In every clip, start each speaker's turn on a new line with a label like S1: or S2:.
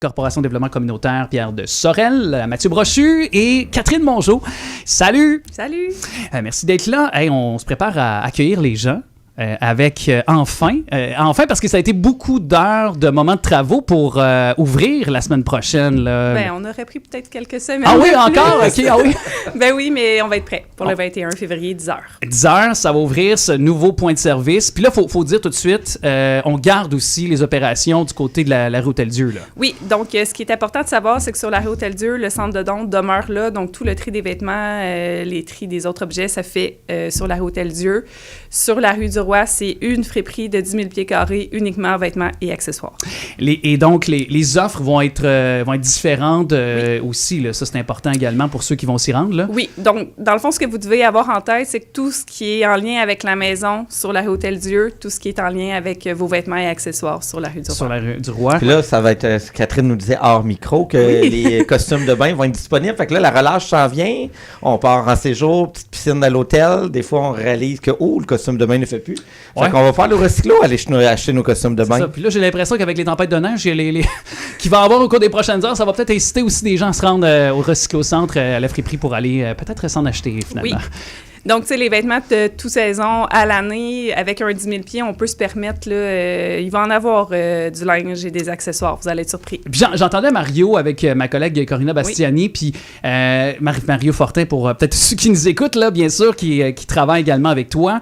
S1: Corporation de développement communautaire, Pierre de Sorel, Mathieu Brochu et Catherine Mongeau. Salut!
S2: Salut!
S1: Merci d'être là. Hey, on se prépare à accueillir les gens. Avec enfin parce que ça a été beaucoup d'heures, de moments de travaux pour ouvrir la semaine prochaine. Là.
S2: Ben, on aurait pris peut-être quelques semaines.
S1: Ah oui, encore? OK, ah oui.
S2: Ben oui, mais on va être prêt pour le 21 février, 10h.
S1: 10h, ça va ouvrir ce nouveau point de service. Puis là, faut dire tout de suite, on garde aussi les opérations du côté de la rue Hôtel-Dieu. Là.
S2: Oui, donc ce qui est important de savoir, c'est que sur la rue Hôtel-Dieu, le centre de don demeure là. Donc tout le tri des vêtements, les tris des autres objets, ça fait sur la rue Hôtel-Dieu. Sur la rue du Roi, c'est une friperie de 10 000 pieds carrés, uniquement vêtements et accessoires.
S1: Et donc, les offres vont être différentes
S2: oui.
S1: aussi. Là. Ça, c'est important également pour ceux qui vont s'y rendre. Là.
S2: Oui. Donc, dans le fond, ce que vous devez avoir en tête, c'est que tout ce qui est en lien avec la maison sur la rue Hôtel-Dieu, tout ce qui est en lien avec vos vêtements et accessoires sur la rue du Roi.
S1: Sur la rue du Roi.
S3: Puis là, ça va être, ce que Catherine nous disait hors micro, que les costumes de bain vont être disponibles. Fait que là, la relâche s'en vient. On part en séjour, petite piscine à l'hôtel. Des fois, on réalise que, le costume de bain ne fait plus. Fait qu'on va faire le recyclo, aller acheter nos costumes de bain.
S1: Ça. Puis là, j'ai l'impression qu'avec les tempêtes de neige qu'il va y avoir au cours des prochaines heures, ça va peut-être inciter aussi des gens à se rendre au recyclo-centre, à la friperie pour aller peut-être s'en acheter finalement.
S2: Oui. Donc, tu sais, les vêtements de toute saison à l'année, avec un 10 000 pieds, on peut se permettre, là, il va en avoir du linge et des accessoires. Vous allez être surpris.
S1: Puis j'entendais Mario avec ma collègue Corinna Bastiani, puis Mario Fortin, pour peut-être ceux qui nous écoutent, là, bien sûr, qui travaille également avec toi.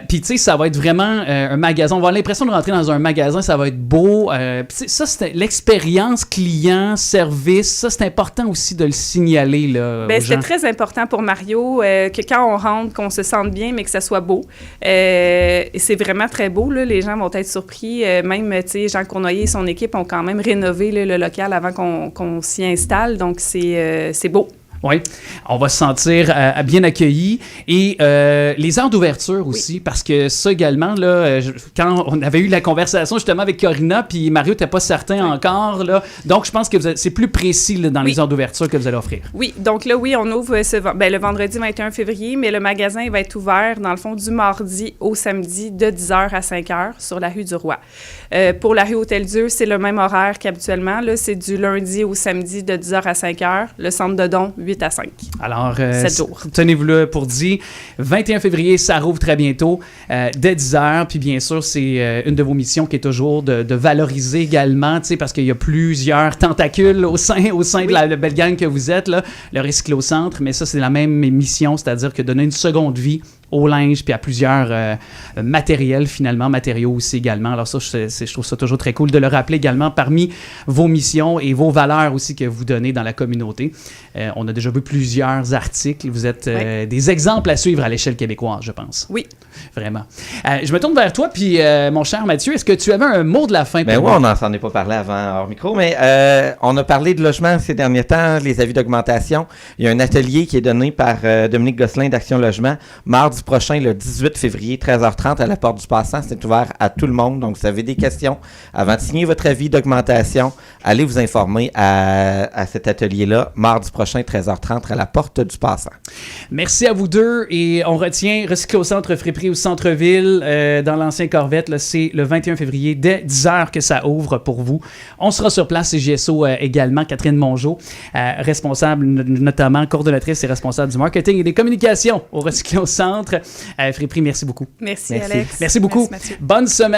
S1: Puis, tu sais, ça va être vraiment un magasin. On va avoir l'impression de rentrer dans un magasin, ça va être beau. Puis, ça, c'est l'expérience client, service. Ça, c'est important aussi de le signaler, là, aux gens.
S2: C'était très important pour Mario que quand on rentre, qu'on se sente bien, mais que ça soit beau. Et c'est vraiment très beau, là. Les gens vont être surpris. Même, tu sais, Jean Cournoyer et son équipe ont quand même rénové là, le local avant qu'on s'y installe. Donc, c'est beau.
S1: Oui, on va se sentir bien accueillis. Et les heures d'ouverture aussi, parce que ça également, là, quand on avait eu la conversation justement avec Corinna, puis Mario n'était pas certain encore, là, donc je pense que c'est plus précis là, dans les heures d'ouverture que vous allez offrir.
S2: Oui, donc là, on ouvre le vendredi 21 février, mais le magasin va être ouvert, dans le fond, du mardi au samedi, de 10h à 5h sur la rue du Roi. Pour la rue Hôtel-Dieu, c'est le même horaire qu'habituellement. Là, c'est du lundi au samedi de 10h à 5h. Le centre de don, 8 à 5.
S1: Alors,
S2: 7 jours.
S1: Tenez-vous là pour dire. 21 février, ça rouvre très bientôt, dès 10h. Puis bien sûr, c'est une de vos missions qui est toujours de valoriser également, tu sais, parce qu'il y a plusieurs tentacules au sein de la belle gang que vous êtes, là, le recyclo-centre. Mais ça, c'est la même mission, c'est-à-dire que donner une seconde vie au linge, puis à plusieurs matériaux aussi également. Alors ça, je trouve ça toujours très cool de le rappeler également parmi vos missions et vos valeurs aussi que vous donnez dans la communauté. On a déjà vu plusieurs articles. Vous êtes des exemples à suivre à l'échelle québécoise, je pense.
S2: Oui.
S1: Vraiment. Je me tourne vers toi, puis mon cher Mathieu, est-ce que tu avais un mot de la fin?
S3: Ben oui, on n'en s'en est pas parlé avant hors micro, mais on a parlé de logement ces derniers temps, les avis d'augmentation. Il y a un atelier qui est donné par Dominique Gosselin d'Action Logement, mardi prochain, le 18 février, 13h30, à la Porte du Passant. C'est ouvert à tout le monde. Donc, vous avez des questions avant de signer votre avis d'augmentation, allez vous informer à cet atelier-là, mardi prochain, 13h30, à la Porte du Passant.
S1: Merci à vous deux. Et on retient Recyclo-Centre Friperie au centre-ville, dans l'ancien Corvette. Là, c'est le 21 février, dès 10h que ça ouvre pour vous. On sera sur place, CJSO également. Catherine Mongeau, responsable, notamment coordonnatrice et responsable du marketing et des communications au Recyclo-Centre. Friperie, merci beaucoup.
S2: Merci, Alex.
S1: Merci beaucoup.
S2: Merci, Mathieu.
S1: Bonne semaine.